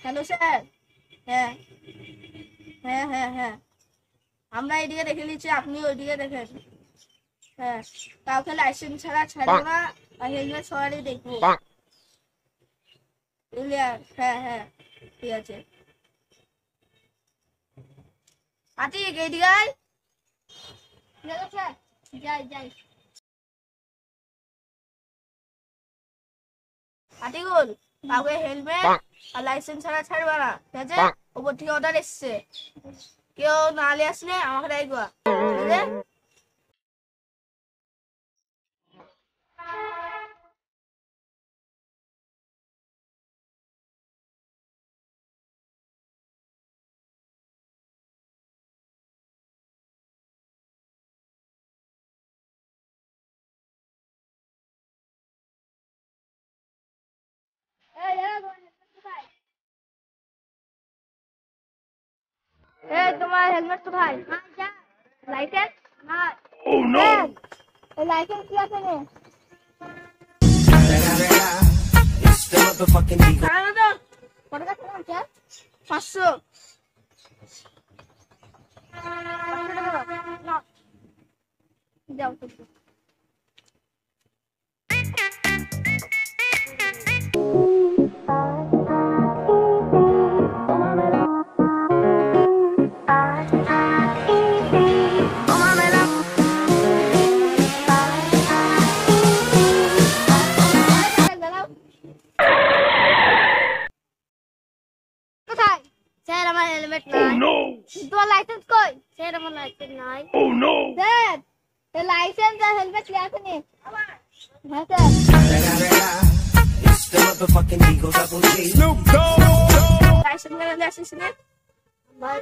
Hello sir. হ্যাঁ হ্যাঁ হ্যাঁ হ্যাঁ, আমরা এদিকে দেখে নিচ্ছি, আপনি ওইদিকে দেখেন। হ্যাঁ, কাউকে লাইসেন্স ছাড়া ছাড়বো না, আর হেলমেট সবারই দেখবো। ক্লিয়ার? হ্যাঁ হ্যাঁ, ঠিক আছে। আতিক এইদিকে আয়। স্যার, যাই যাই। আতিকুল, কাউকে হেলমেট আর লাইসেন্স ছাড়া ছাড়বা না, ঠিক আছে? ওপর থেকে অর্ডার এসছে, কেউ নালে আসলে আমাকে ডাকবা, ঠিক আছে? এই তোমার হেলমেট কোথায়? লাইসেন্স না? লাইসেন্স কি আছে রে? টাকা দাও। কত টাকা দিলাম স্যার? 500। 500 টাকা দাও। যাও তো। কোথায়? স্যার আমার হেলমেট নাই। তোমার লাইসেন্স কই? স্যার আমার লাইসেন্স নাই। স্যার, এই লাইসেন্স আর হেলমেট কি আছে নি? হ্যাঁ স্যার। লাইসেন্স মেরে আসিস নি? ভাই,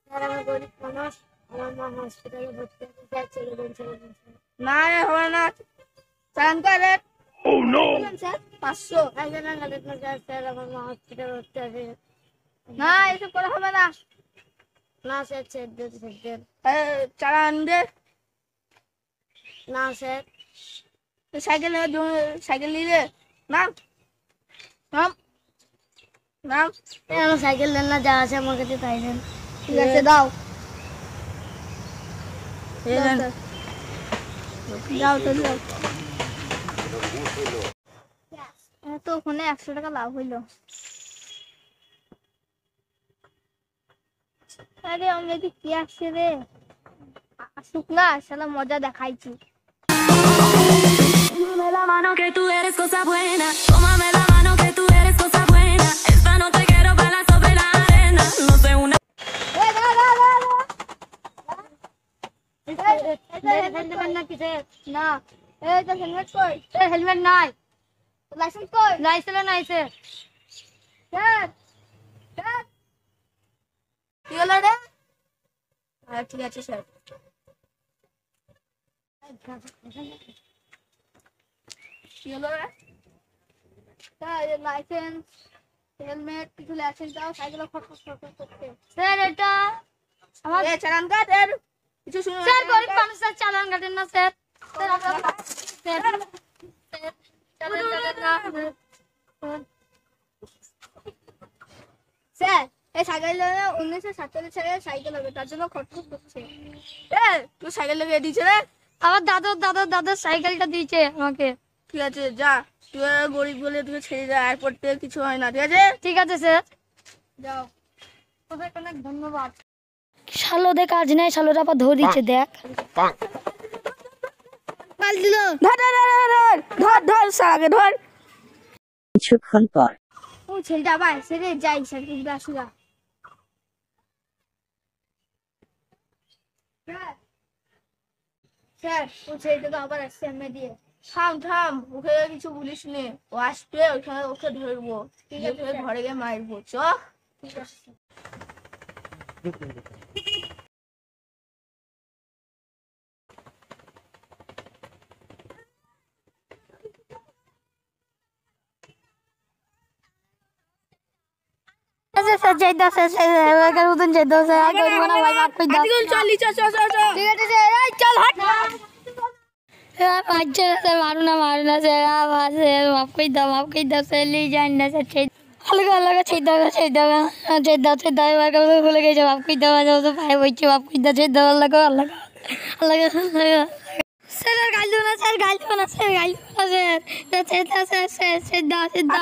স্যার আমি গরিব মানুষ, আমার মা হসপিটালে ভর্তি আছে, স্যার ছেড়ে দেন, ছেড়ে দেন। না রে, হবে না। চালান করে। স্যার 500। একজন গাড়ির না স্যার, আমার মা হসপিটালে ভর্তি আছে। না, এসব করা হবে না। না স্যার, ছেড়ে দেন, ছেড়ে দেন। চালান দে। না স্যার। সাইকেল সাইকেল নিলে নাম নাম নাম। আমার সাইকেল দেন না, যা আছে আমার কাছে তাই দেন। ঠিক আছে, দাও। যাও তো, যাও। তো ওখানে 100 টাকা লাভ হইলো। আরে আমি কি আসছে রে, আসুক না, শালা মজা দেখাইছি। Tómame la mano que tú eres cosa buena. Tómame la mano que tú eres cosa buena. Esta noche quiero bailar sobre la arena. No sé una. না, এই তো হেলমেট কই? হেলমেট নাই। লাইসেন্স কই? লাইসেন্স নাই স্যার। স্যার, স্যার, কি হলো রে? ঠিক আছে স্যার। কি হলো রে? স্যার লাইসেন্স, হেলমেট, কিছু লাইসেন্স দাও, সাইকেল ফটো করতে। স্যার এটা আমার চালান কাট এর কিছু শুনুন। স্যার গরিব মানুষ, স্যার চালান কাটেন না স্যার। স্যার চালান কাটেন না স্যার। এই সাইকেল 1947 সালের সাইকেল হবে, তার জন্য খটখট করছে। তুই সাইকেল লেগে দিয়েছে রে? আমার দাদুর সাইকেলটা দিয়েছে আমাকে। ঠিক আছে, যা। তুই গরিব বলে তুই ছেড়ে যা, এয়ারপোর্ট থেকে কিছু হয় না, ঠিক আছে? ঠিক আছে স্যার, যাও। অনেক অনেক ধন্যবাদ। শালোদের কাজ নেই, শালোরা আবার ধরে দিচ্ছে দেখ। মাল দিল। ধর ধর ধর ধর ধর সাগে ধর। কিছুক্ষণ পর ও ছেলেটা আবার ছেড়ে যাই, স্যার কিন্তু আসুগা। স্যার ও ছেলেটা তো আবার আসছে এমনি দিয়ে। থাম থাম, ওকে কিছু বলিস নে, ও আসবে ওইখানে ওকে ধরবো, ঠিক আছে? ঘরে গিয়ে মারবো, চ। ঠিক আছে। স্যার যাইতা স্যার এলাকার মতন যাইতা স্যার, আর করবো না ভাই, মাফ করে দাও। আতিকুল চল, চ চ চ চ। ঠিক আছে স্যার, এই চল হাট। মারছে না স্যার, মারু না স্যার, স্যার মাফ করে দাও স্যার, নিয়ে যান না স্যার। अलग छेदा एबार भूले गए बाप कुछ दवा जाओ तो भाई बच्चे बाप कुछ दे अलग अलग सर गाल दो ना सर गाल दो ना सर गाल दो ना सर छेदा छेदा